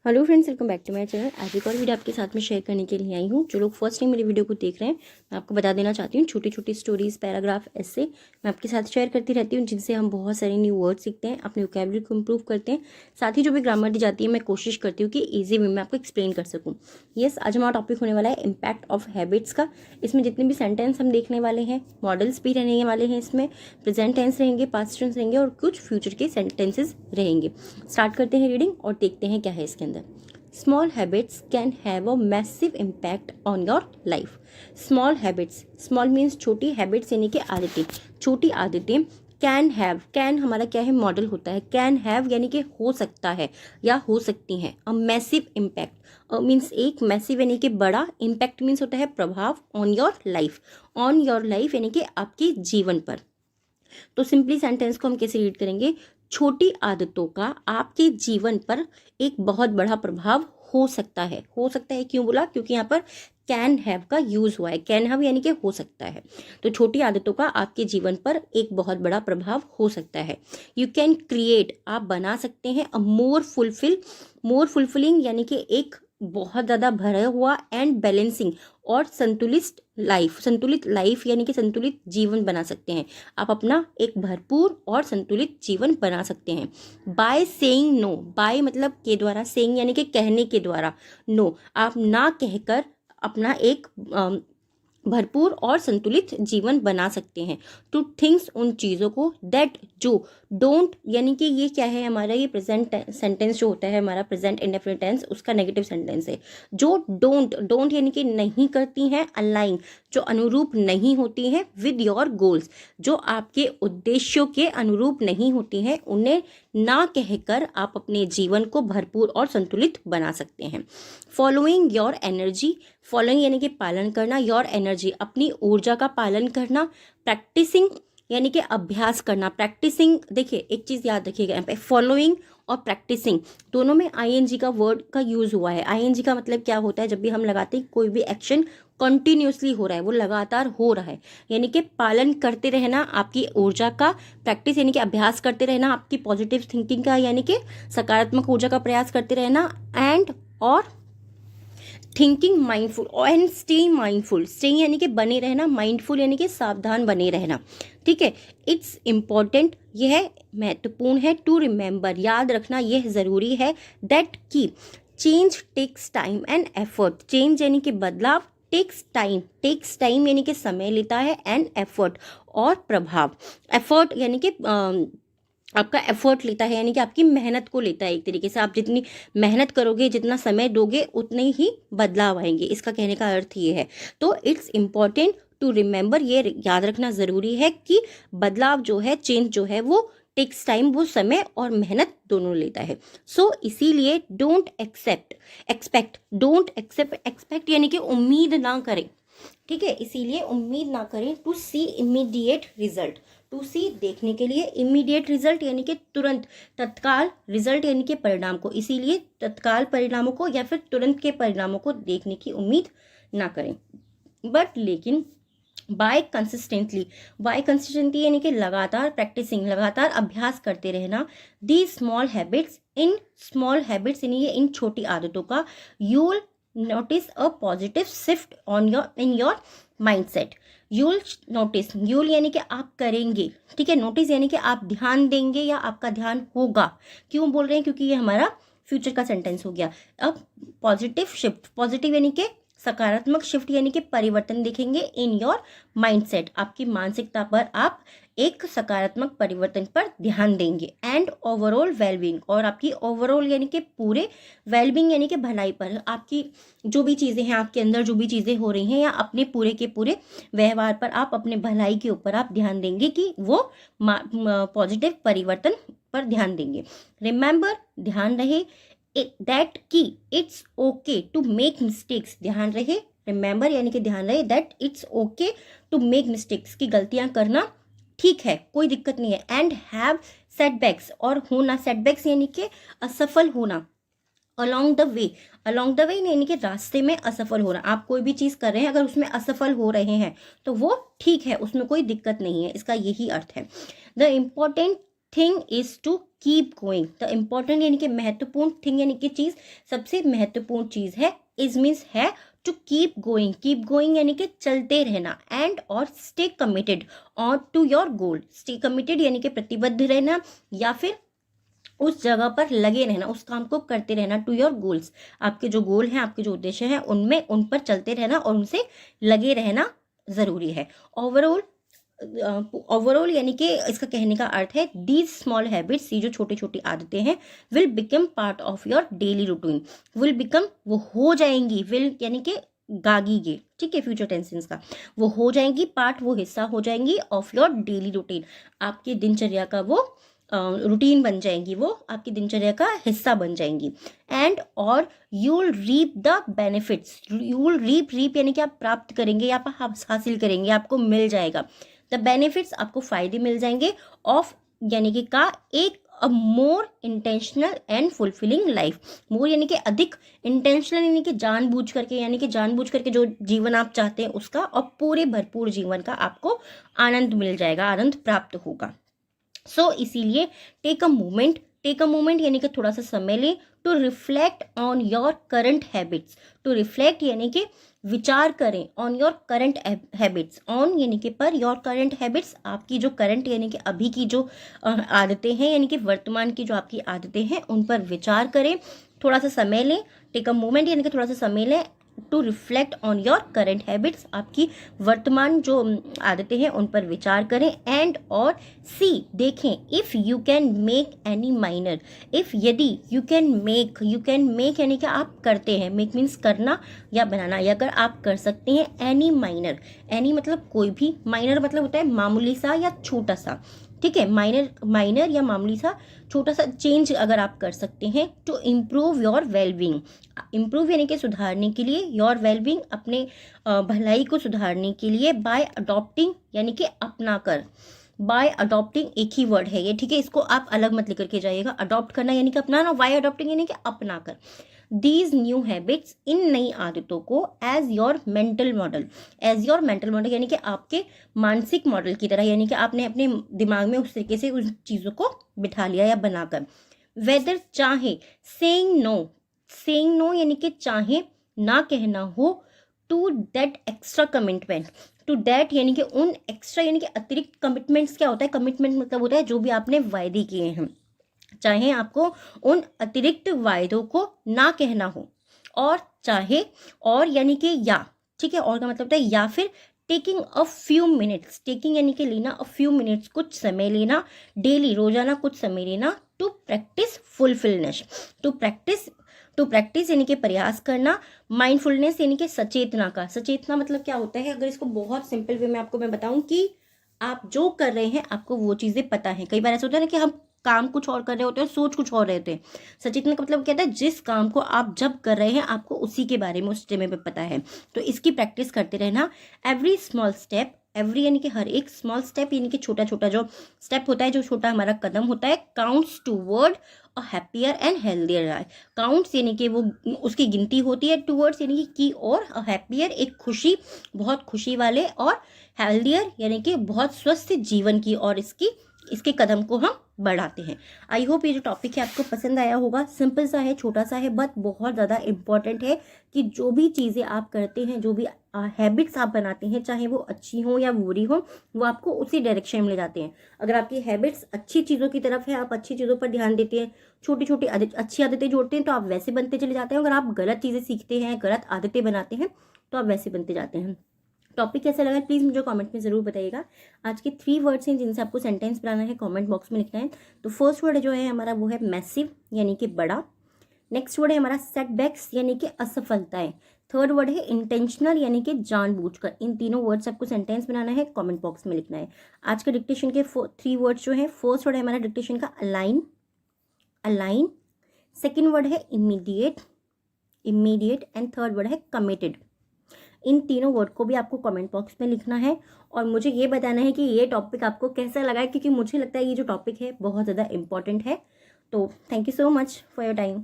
Hello friends, welcome back to my channel. आज एक और वीडियो आपके साथ में शेयर करने के लिए आई हूँ। जो लोग फर्स्ट टाइम मेरी वीडियो को देख रहे हैं, मैं आपको बता देना चाहती हूँ, छोटी छोटी स्टोरीज, पैराग्राफ, ऐसे मैं आपके साथ शेयर करती रहती हूँ, जिनसे हम बहुत सारे न्यू वर्ड सीखते हैं, अपने वोकैबुलरी को इम्प्रूव करते हैं। साथ ही जो भी ग्रामर दी जाती है, मैं कोशिश करती हूँ कि ईजी वे में आपको एक्सप्लेन कर सकूँ। यस, आज हमारा टॉपिक होने वाला है इम्पैक्ट ऑफ हैबिट्स का। इसमें जितने भी सेंटेंस हम देखने वाले हैं, मॉडल्स भी रहने वाले हैं, इसमें प्रेजेंट टेंस रहेंगे, पास्ट टेंस रहेंगे और कुछ फ्यूचर के सेंटेंसेस रहेंगे। स्टार्ट करते हैं रीडिंग और देखते हैं क्या है इसके अंदर। Small habits can have a massive impact on your life. Small habits, small means छोटी, habits यानी कि आदतें, छोटी आदतें। can हमारा क्या है, मॉडल होता है। can have यानी कि हो सकता है या हो सकती हैं। a massive impact मीन्स एक, massive यानी कि बड़ा, impact मीन्स होता है प्रभाव, on your life यानी कि आपके जीवन पर। तो सिंपली सेंटेंस को हम कैसे रीड करेंगे, छोटी आदतों का आपके जीवन पर एक बहुत बड़ा प्रभाव हो सकता है। हो सकता है क्यों बोला, क्योंकि यहाँ पर कैन हैव का यूज हुआ है। कैन हैव यानी कि हो सकता है। तो छोटी आदतों का आपके जीवन पर एक बहुत बड़ा प्रभाव हो सकता है। यू कैन क्रिएट, आप बना सकते हैं, अ मोर फुलफिलिंग यानी कि एक बहुत ज़्यादा भरा हुआ एंड बैलेंसिंग और संतुलित लाइफ यानी कि संतुलित जीवन बना सकते हैं। आप अपना एक भरपूर और संतुलित जीवन बना सकते हैं। बाय सेइंग नो, बाय मतलब के द्वारा, सेइंग यानी कि कहने के द्वारा, नो आप ना कहकर अपना एक भरपूर और संतुलित जीवन बना सकते हैं। टू थिंग्स, उन चीज़ों को, दैट जो, डोंट यानी कि ये क्या है, हमारा ये प्रेजेंट सेंटेंस जो होता है, हमारा प्रेजेंट इंडेफिनिट टेंस, उसका नेगेटिव सेंटेंस है। जो डोंट यानी कि नहीं करती हैं, अलाइन जो अनुरूप नहीं होती हैं, विद योर गोल्स जो आपके उद्देश्यों के अनुरूप नहीं होती हैं, उन्हें ना कहकर आप अपने जीवन को भरपूर और संतुलित बना सकते हैं। फॉलोइंग योर एनर्जी, फॉलोइंग यानी कि पालन करना, योर एनर्जी अपनी ऊर्जा का पालन करना। प्रैक्टिसिंग यानी कि अभ्यास करना। प्रैक्टिसिंग, देखिए एक चीज़ याद रखिएगा, यहाँ पे फॉलोइंग और प्रैक्टिसिंग दोनों में आईएनजी का वर्ड का यूज हुआ है। आईएनजी का मतलब क्या होता है, जब भी हम लगाते हैं कोई भी एक्शन कंटिन्यूसली हो रहा है, वो लगातार हो रहा है, यानी कि पालन करते रहना आपकी ऊर्जा का। प्रैक्टिस यानी कि अभ्यास करते रहना आपकी पॉजिटिव थिंकिंग का, यानी कि सकारात्मक ऊर्जा का प्रयास करते रहना। एंड और thinking mindful and stay mindful, stay यानी कि बने रहना, माइंडफुल यानी कि सावधान बने रहना। ठीक है, इट्स इम्पॉर्टेंट, यह महत्वपूर्ण है। टू रिमेंबर, याद रखना, यह जरूरी है। दैट की change takes time and effort, change यानी कि बदलाव, टेक्स टाइम यानी कि समय लेता है, एंड एफर्ट और प्रभाव। एफर्ट यानी कि आपका एफर्ट लेता है, यानी कि आपकी मेहनत को लेता है। एक तरीके से आप जितनी मेहनत करोगे, जितना समय दोगे, उतने ही बदलाव आएंगे। इसका कहने का अर्थ ये है। तो इट्स इम्पॉर्टेंट टू रिमेंबर, ये याद रखना ज़रूरी है कि बदलाव जो है, चेंज जो है, वो टेक्स टाइम, वो समय और मेहनत दोनों लेता है। सो इसीलिए डोंट एक्सपेक्ट यानी कि उम्मीद ना करें। ठीक है, इसीलिए उम्मीद ना करें। To see immediate result, to see देखने के लिए, इमीडिएट रिजल्ट यानी कि तुरंत, तत्काल, रिजल्ट यानी कि परिणाम को, इसीलिए तत्काल परिणामों को या फिर तुरंत के परिणामों को देखने की उम्मीद ना करें। बट लेकिन बाय कंसिस्टेंटली यानी कि लगातार, प्रैक्टिसिंग लगातार अभ्यास करते रहना। दी स्मॉल हैबिट्स यानी इन छोटी आदतों का, you'll notice a positive shift in your mindset. You'll notice, you'll यानी कि आप करेंगे, ठीक है, नोटिस यानी कि आप ध्यान देंगे या आपका ध्यान होगा। क्यों बोल रहे हैं, क्योंकि ये हमारा फ्यूचर का सेंटेंस हो गया। अब पॉजिटिव शिफ्ट, पॉजिटिव यानी कि सकारात्मक, शिफ्ट यानी कि परिवर्तन देखेंगे इन योर माइंडसेट, आपकी मानसिकता पर आप एक सकारात्मक परिवर्तन पर ध्यान देंगे। एंड ओवरऑल वेलबींग, और आपकी ओवरऑल यानी कि पूरे, वेलबींग यानी कि भलाई पर, आपकी जो भी चीज़ें हैं, आपके अंदर जो भी चीज़ें हो रही हैं, या अपने पूरे के पूरे व्यवहार पर, आप अपने भलाई के ऊपर आप ध्यान देंगे कि वो पॉजिटिव परिवर्तन पर ध्यान देंगे। रिमेंबर, ध्यान रहे, दैट की it's okay to make mistakes, ध्यान रहे, रिमेंबर यानी कि ध्यान रहे, that it's okay to make mistakes, की गलतियां करना ठीक है, कोई दिक्कत नहीं है। एंड हैव सेटबैक्स, और होना, सेटबैक्स यानी कि असफल होना। अलोंग द वे यानी कि रास्ते में असफल होना, आप कोई भी चीज़ कर रहे हैं, अगर उसमें असफल हो रहे हैं तो वो ठीक है, उसमें कोई दिक्कत नहीं है, इसका यही अर्थ है। The important thing is to keep going. The important यानी कि महत्वपूर्ण थिंग यानी कि चीज, सबसे महत्वपूर्ण चीज है, इज मीन्स है, to keep going, keep going यानी कि चलते रहना, एंड और स्टे कमिटेड और to your goal. Stay committed यानी कि प्रतिबद्ध रहना, या फिर उस जगह पर लगे रहना, उस काम को करते रहना, टू योर गोल्स। आपके जो गोल हैं, आपके जो उद्देश्य हैं, उनमें उन पर चलते रहना और उनसे लगे रहना जरूरी है। ओवरऑल ओवरऑल यानी कि इसका कहने का अर्थ है दीज स्मॉल हैबिट्स, ये जो छोटी छोटी आदतें हैं, will become part of your daily routine. Will become, वो हो जाएंगी, विल यानी कि गागीगे, ठीक है, फ्यूचर टेंसेस का, वो हो जाएंगी, पार्ट वो हिस्सा हो जाएंगी, ऑफ योर डेली रूटीन, आपकी दिनचर्या का वो रूटीन बन जाएंगी, वो आपकी दिनचर्या का हिस्सा बन जाएंगी। एंड और you will reap the benefits, you will reap यानी कि आप प्राप्त करेंगे या आप हासिल करेंगे, आपको मिल जाएगा। द बेनिफिट्स, आपको फायदे मिल जाएंगे, ऑफ यानी कि का एक अ मोर इंटेंशनल एंड फुलफिलिंग लाइफ। मोर यानी कि अधिक, इंटेंशनल यानी कि जानबूझ करके, यानी कि जानबूझ करके जो जीवन आप चाहते हैं उसका, और पूरे भरपूर जीवन का आपको आनंद मिल जाएगा, आनंद प्राप्त होगा। सो इसीलिए टेक अ मोमेंट यानी कि थोड़ा सा समय लें, to reflect on your current habits. To reflect यानी कि विचार करें, on your current habits, on यानी कि पर, योर करंट हैबिट्स, आपकी जो करंट यानी कि अभी की जो आदतें हैं, यानी कि वर्तमान की जो आपकी आदतें हैं, उन पर विचार करें, थोड़ा सा समय लें। टेक अ मोमेंट यानी कि थोड़ा सा समय लें, to reflect on your current habits, आपकी वर्तमान जो आदतें हैं उन पर विचार करें। एंड और सी, देखें, if you can make any minor, if यदि, यू कैन मेक यानी कि आप करते हैं, मेक मीन्स करना या बनाना, या अगर आप कर सकते हैं एनी माइनर, एनी मतलब कोई भी, माइनर मतलब होता है मामूली सा या छोटा सा, ठीक है, माइनर या मामूली सा छोटा सा चेंज अगर आप कर सकते हैं, to improve your wellbeing, improve यानी कि सुधारने के लिए, योर वेलबींग अपने भलाई को सुधारने के लिए, बाय अडॉप्टिंग यानी कि अपना कर, बाय अडॉप्टिंग एक ही वर्ड है ये, ठीक है, इसको आप अलग मत लेकर के जाइएगा। अडॉप्ट करना यानी कि अपनाना, बाय अडॉप्टिंग यानी कि अपना कर। दीज न्यू हैबिट्स, इन नई आदतों को, as your mental model, as your mental model यानी कि आपके मानसिक मॉडल की तरह, यानी कि आपने अपने दिमाग में उस तरीके से उन चीज़ों को बिठा लिया या बनाकर। वेदर, चाहे, सेइंग नो यानी कि चाहे ना कहना हो, to that extra commitment, to that यानी कि उन एक्स्ट्रा यानी कि अतिरिक्त कमिटमेंट्स, क्या होता है कमिटमेंट, मतलब होता है जो भी आपने वायदे किए हैं, चाहे आपको उन अतिरिक्त वायदों को ना कहना हो, और चाहे, और यानी कि या, ठीक है, और का मतलब होता है या फिर, taking a few minutes, taking यानी कि लेना, अ फ्यू मिनट्स कुछ समय लेना, डेली रोजाना कुछ समय लेना, to practise fulfilness, to practise यानी कि प्रयास करना, माइंडफुलनेस यानी कि सचेतना का, सचेतना मतलब क्या होता है, अगर इसको बहुत सिंपल वे में आपको मैं बताऊं कि आप जो कर रहे हैं आपको वो चीज़ें पता है। कई बार ऐसा होता है ना कि हम काम कुछ और कर रहे होते हैं, सोच कुछ और रहे होते हैं। सचेतना का मतलब कहता है जिस काम को आप जब कर रहे हैं आपको उसी के बारे में, उस समय पे पता है, तो इसकी प्रैक्टिस करते रहना। एवरी स्मॉल स्टेप, एवरी यानी कि हर एक, स्मॉल स्टेप यानी कि छोटा छोटा जो स्टेप होता है, जो छोटा हमारा कदम होता है, counts toward a happier and healthier life. Counts यानी कि वो उसकी गिनती होती है, टूवर्ड्स यानी कि और, अ हैप्पियर एक खुशी, बहुत खुशी वाले, और हेल्दियर यानी कि बहुत स्वस्थ जीवन की, और इसके कदम को हम बढ़ाते हैं। आई होप ये जो टॉपिक है आपको पसंद आया होगा। सिंपल सा है, छोटा सा है, बट बहुत ज़्यादा इम्पॉर्टेंट है कि जो भी चीज़ें आप करते हैं, जो भी हैबिट्स आप बनाते हैं, चाहे वो अच्छी हो या बुरी हो, वो आपको उसी डायरेक्शन में ले जाते हैं। अगर आपकी हैबिट्स अच्छी चीज़ों की तरफ है, आप अच्छी चीज़ों पर ध्यान देते हैं, छोटी छोटी अच्छी आदतें जोड़ते हैं, तो आप वैसे बनते चले जाते हैं। अगर आप गलत चीज़ें सीखते हैं, गलत आदतें बनाते हैं, तो आप वैसे बनते जाते हैं। टॉपिक कैसा लगा प्लीज़ मुझे कमेंट में ज़रूर बताइएगा। आज के 3 वर्ड्स हैं जिनसे आपको सेंटेंस बनाना है, कमेंट बॉक्स में लिखना है। तो फर्स्ट वर्ड जो है हमारा वो है मैसिव यानी कि बड़ा। नेक्स्ट वर्ड है हमारा सेटबैक्स यानी कि असफलताएं। थर्ड वर्ड है इंटेंशनल यानी कि जानबूझकर। इन तीनों वर्ड्स आपको सेंटेंस बनाना है, कमेंट बॉक्स में लिखना है। आज के डिक्टेशन के 3 वर्ड्स जो है, फर्स्ट वर्ड है हमारा डिक्टेशन का अलाइन। सेकेंड वर्ड है इमीडिएट एंड थर्ड वर्ड है कमिटेड। इन तीनों वर्ड को भी आपको कमेंट बॉक्स में लिखना है और मुझे ये बताना है कि ये टॉपिक आपको कैसा लगा है, क्योंकि मुझे लगता है ये जो टॉपिक है बहुत ज़्यादा इंपॉर्टेंट है। तो thank you so much for your time.